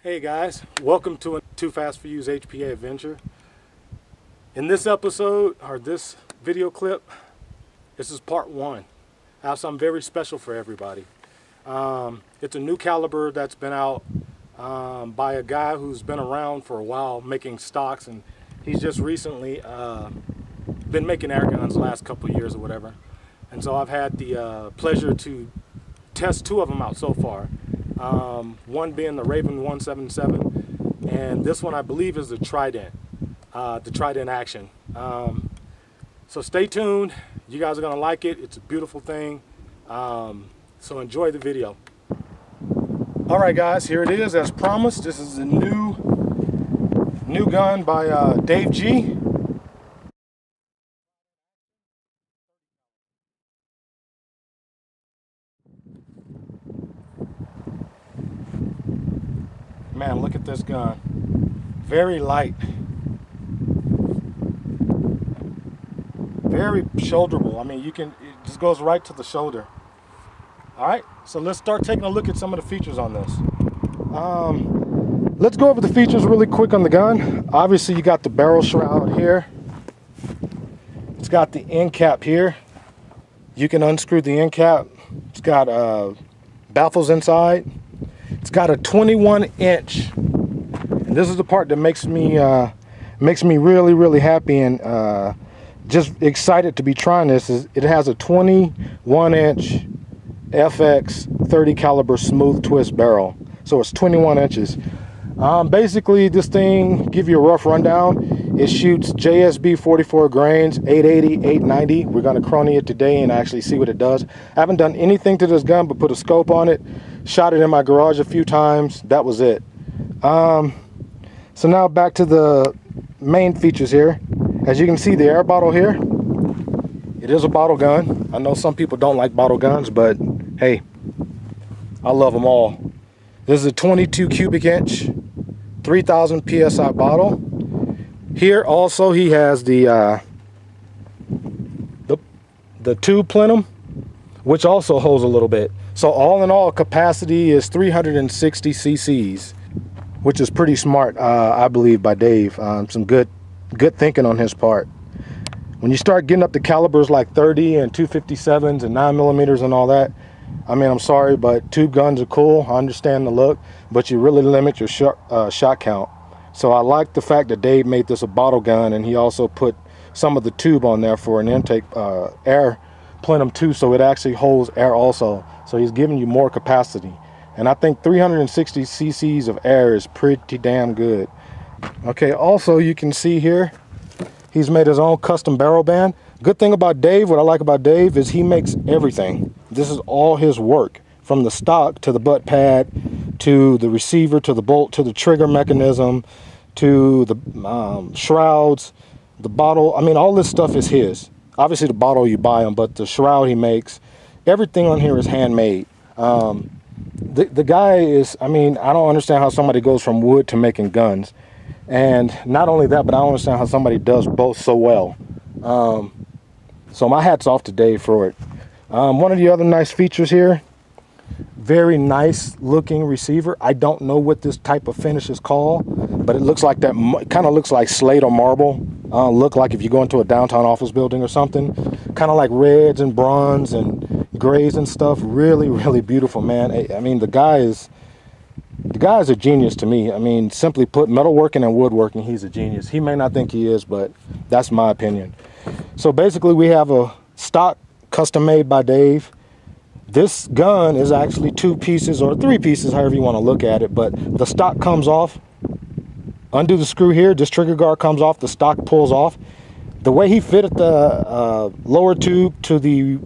Hey guys, welcome to a Too Fast for You's H.P.A. adventure. In this episode, or this video clip, this is part one. I have something very special for everybody. It's a new caliber that's been out by a guy who's been around for a while making stocks, and he's just recently been making air guns the last couple of years or whatever. And so I've had the pleasure to test two of them out so far. One being the Raven 177, and this one I believe is the Trident Action. So stay tuned. You guys are gonna like it. It's a beautiful thing. So enjoy the video. All right, guys, here it is as promised. This is a new gun by Dave G. Man, look at this gun. Very light. Very shoulderable. I mean, it just goes right to the shoulder. All right, so let's start taking a look at some of the features on this. Let's go over the features really quick on the gun. Obviously, you got the barrel shroud here. It's got the end cap here. You can unscrew the end cap. It's got baffles inside. It's got a 21-inch, and this is the part that makes me really happy and just excited to be trying this. It has a 21-inch FX 30 caliber smooth twist barrel, so it's 21 inches. Basically, this thing, give you a rough rundown, it shoots JSB 44 grains, 880, 890. We're going to chrony it today and actually see what it does. I haven't done anything to this gun but put a scope on it, shot it in my garage a few times. That was it. So now back to the main features here. As you can see, the air bottle here, it is a bottle gun. I know some people don't like bottle guns, but hey, I love them all. This is a 22 cubic inch, 3,000 PSI bottle. Here also he has the tube plenum, which also holds a little bit. So all in all, capacity is 360 cc's, which is pretty smart, I believe, by Dave. Some good thinking on his part. When you start getting up to calibers like 30 and 257s and 9mm and all that, I mean, I'm sorry, but tube guns are cool. I understand the look, but you really limit your shot count. So I like the fact that Dave made this a bottle gun, and he also put some of the tube on there for an intake air plenum too, so it actually holds air also. So he's giving you more capacity. And I think 360 cc's of air is pretty damn good. Okay, also you can see here, he's made his own custom barrel band. Good thing about Dave, what I like about Dave, is he makes everything. This is all his work, from the stock to the butt pad, to the receiver, to the bolt, to the trigger mechanism, to the shrouds, the bottle. I mean, all this stuff is his. Obviously the bottle you buy them, but the shroud he makes, everything on here is handmade. The guy is, I mean, I don't understand how somebody goes from wood to making guns. And not only that, but I don't understand how somebody does both so well. So my hat's off to Dave for it. One of the other nice features here, very nice looking receiver. I don't know what this type of finish is called, but it looks like that, kind of looks like slate or marble. Look like if you go into a downtown office building or something, kind of like reds and bronze and grays and stuff. Really beautiful, man. I mean, the guy is a genius to me. I mean, simply put, metalworking and woodworking, he's a genius. He may not think he is, but that's my opinion. So basically, we have a stock custom made by Dave. This gun is actually 2 pieces or 3 pieces, however you want to look at it, but the stock comes off. Undo the screw here, this trigger guard comes off, the stock pulls off. The way he fitted the lower tube to the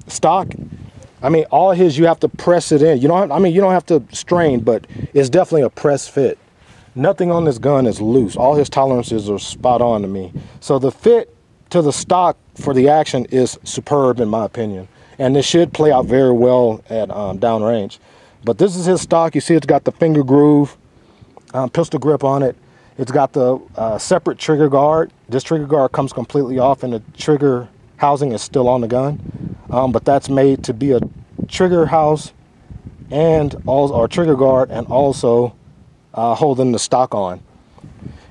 stock, I mean, all his, you have to press it in. You don't have to strain, but it's definitely a press fit. Nothing on this gun is loose. All his tolerances are spot on to me. So the fit to the stock for the action is superb in my opinion. And this should play out very well at downrange. But this is his stock. You see it's got the finger groove, pistol grip on it. It's got the separate trigger guard. This trigger guard comes completely off and the trigger housing is still on the gun. But that's made to be a trigger house and also, or trigger guard, and also holding the stock on.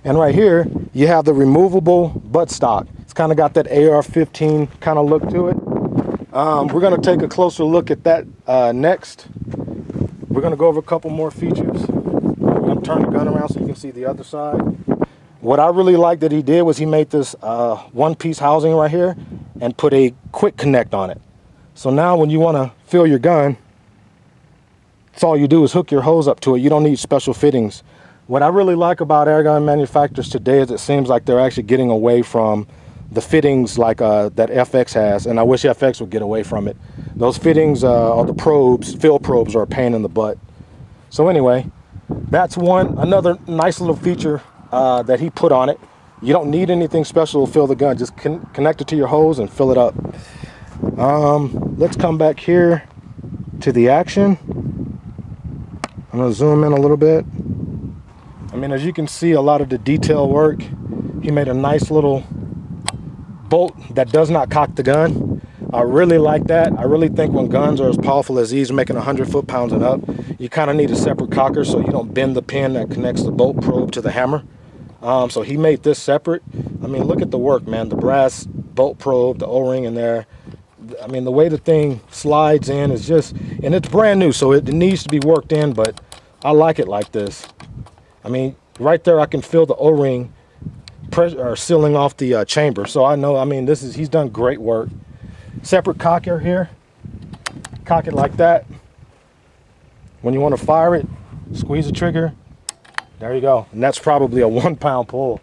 And right here, you have the removable buttstock. It's kind of got that AR-15 kind of look to it. We're going to take a closer look at that next. We're going to go over a couple more features. We're going to turn the gun around so you can see the other side. What I really like that he did was he made this one-piece housing right here and put a quick connect on it. So now when you want to fill your gun, it's all you do is hook your hose up to it. You don't need special fittings. What I really like about airgun manufacturers today is it seems like they're actually getting away from the fittings like that FX has, and I wish FX would get away from it. Those fittings or the probes, fill probes, are a pain in the butt. So anyway, that's another nice little feature that he put on it. You don't need anything special to fill the gun. Just connect it to your hose and fill it up. Let's come back here to the action. I'm going to zoom in a little bit. I mean, as you can see, a lot of the detail work. He made a nice little bolt that does not cock the gun. I really like that. I really think when guns are as powerful as these, making 100 foot-pounds and up, you kind of need a separate cocker so you don't bend the pin that connects the bolt probe to the hammer. So he made this separate. I mean, look at the work, man. The brass bolt probe, the O-ring in there. I mean, the way the thing slides in is just, and it's brand new, so it needs to be worked in, but I like it like this. I mean, right there I can feel the O-ring pressure or sealing off the chamber. So I know, I mean, he's done great work. Separate cocker here. Cock it like that. When you want to fire it, squeeze the trigger. There you go. And that's probably a 1 pound pull.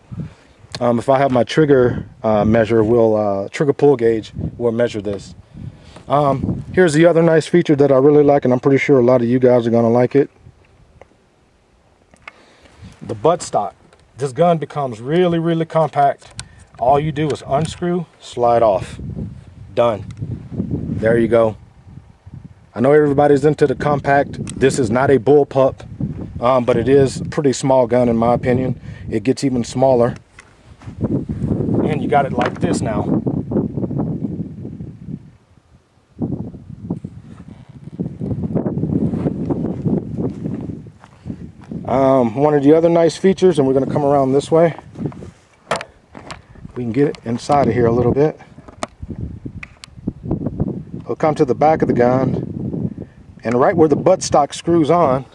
If I have my trigger measure, trigger pull gauge, we'll measure this. Here's the other nice feature that I really like, and I'm pretty sure a lot of you guys are going to like it. The buttstock. This gun becomes really, really compact. All you do is unscrew, slide off. Done. There you go. I know everybody's into the compact. This is not a bullpup, but it is a pretty small gun in my opinion. It gets even smaller. And you got it like this now. One of the other nice features, and we're going to come around this way. We can get it inside of here a little bit. We'll come to the back of the gun, and right where the buttstock screws on,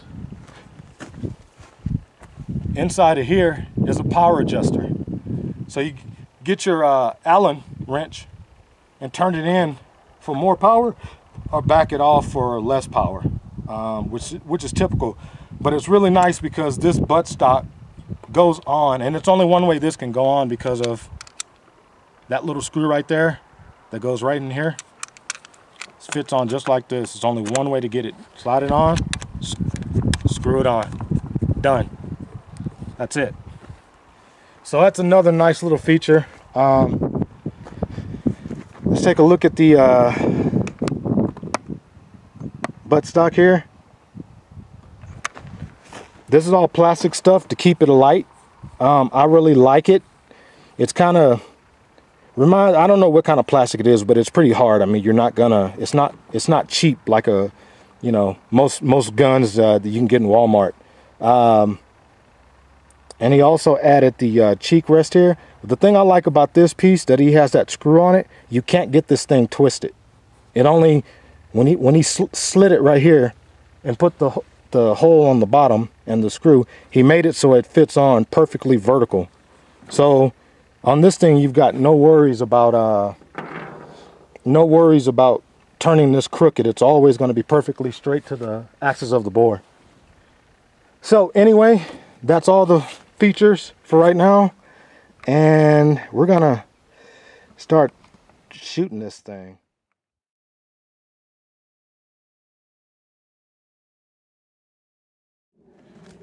inside of here is a power adjuster. So you get your Allen wrench and turn it in for more power, or back it off for less power, which is typical. But it's really nice because this buttstock goes on, and it's only one way this can go on because of that little screw right there that goes right in here. It fits on just like this. It's only one way to get it. Slide it on, screw it on. Done. That's it. So that's another nice little feature. Let's take a look at the buttstock here. This is all plastic stuff to keep it alight. I really like it. It's kind of I don't know what kind of plastic it is, but it's pretty hard. I mean, you're not gonna, it's not cheap like a, you know, most guns that you can get in Walmart. And he also added the cheek rest here. The thing I like about this piece that he has that screw on it, you can't get this thing twisted. It only, when he slid it right here and put the hole on the bottom and the screw, he made it so it fits on perfectly vertical. So on this thing, you've got no worries about turning this crooked. It's always going to be perfectly straight to the axis of the bore. So anyway, that's all the features for right now, and we're gonna start shooting this thing.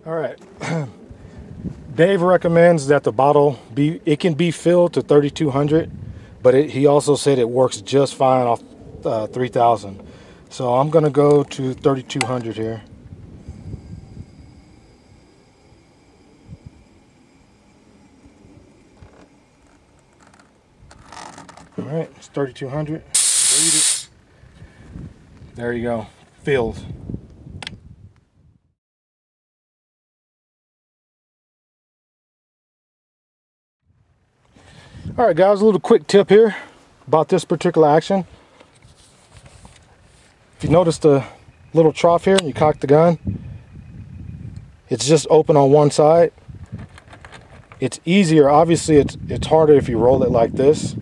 All right. Dave recommends that the bottle can be filled to 3,200, but he also said it works just fine off 3,000. So I'm gonna go to 3,200 here. All right, it's 3,200. Bleed it. There you go, filled. All right, guys, a little quick tip here about this particular action. If you notice the little trough here and you cock the gun, it's just open on one side. It's easier, obviously it's harder if you roll it like this.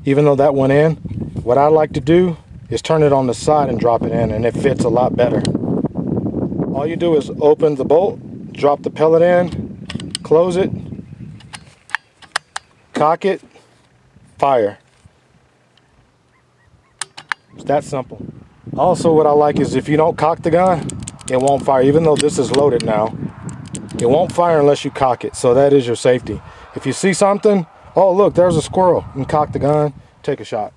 Even though that went in, what I like to do is turn it on the side and drop it in, and it fits a lot better. All you do is open the bolt, drop the pellet in, close it, cock it, fire. It's that simple. Also, what I like is if you don't cock the gun, it won't fire. Even though this is loaded now, it won't fire unless you cock it. So that is your safety. If you see something, oh look, there's a squirrel, you can cock the gun, take a shot.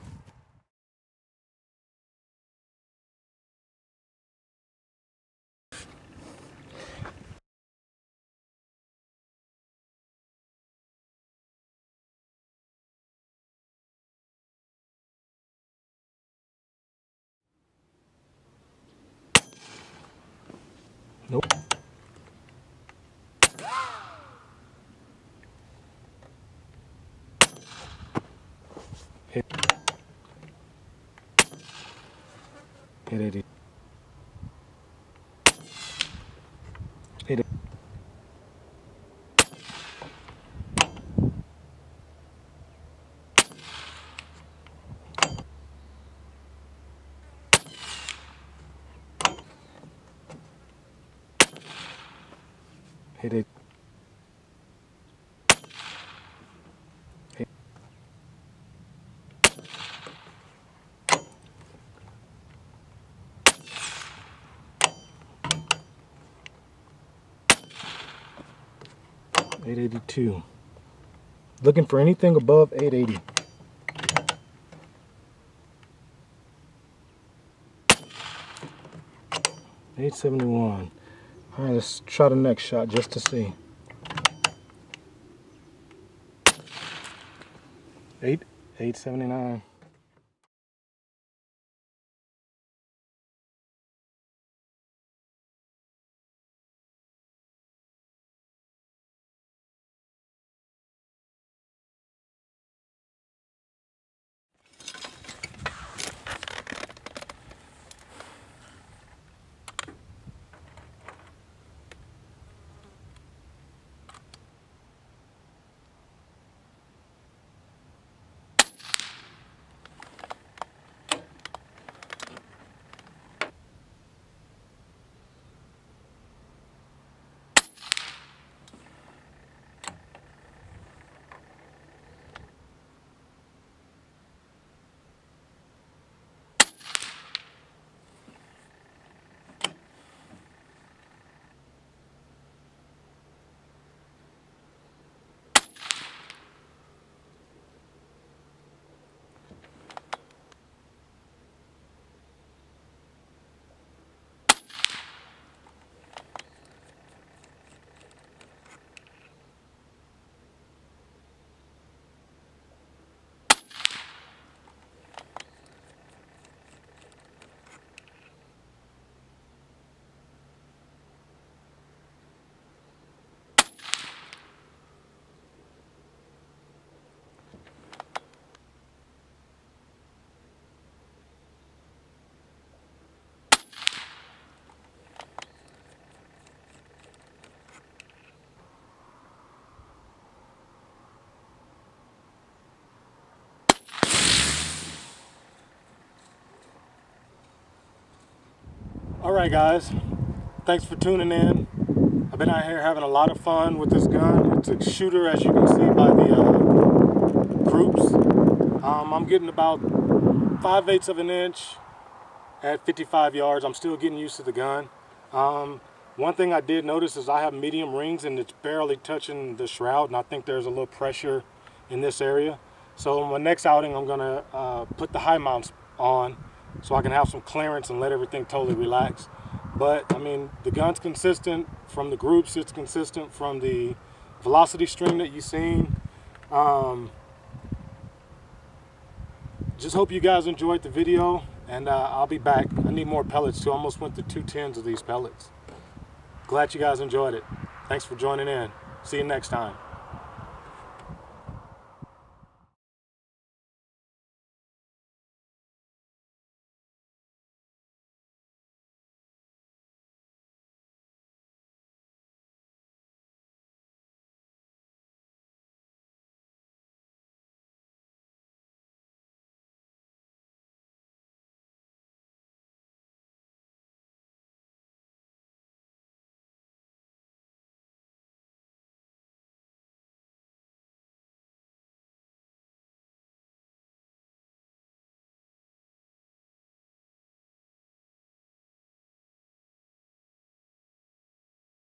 Nope. Hit 80. Hit it. Hit it. Hit. .882. Looking for anything above 880. .871. All right, let's try the next shot just to see. 879. All right, guys, thanks for tuning in. I've been out here having a lot of fun with this gun. It's a shooter, as you can see by the groups. I'm getting about 5/8 of an inch at 55 yards. I'm still getting used to the gun. One thing I did notice is I have medium rings and it's barely touching the shroud, and I think there's a little pressure in this area. So in my next outing, I'm gonna put the high mounts on so I can have some clearance and let everything totally relax. But I mean, the gun's consistent from the groups, it's consistent from the velocity stream that you've seen. Just hope you guys enjoyed the video, and I'll be back. I need more pellets too. I almost went to 2 tins of these pellets. Glad you guys enjoyed it. Thanks for joining in. See you next time.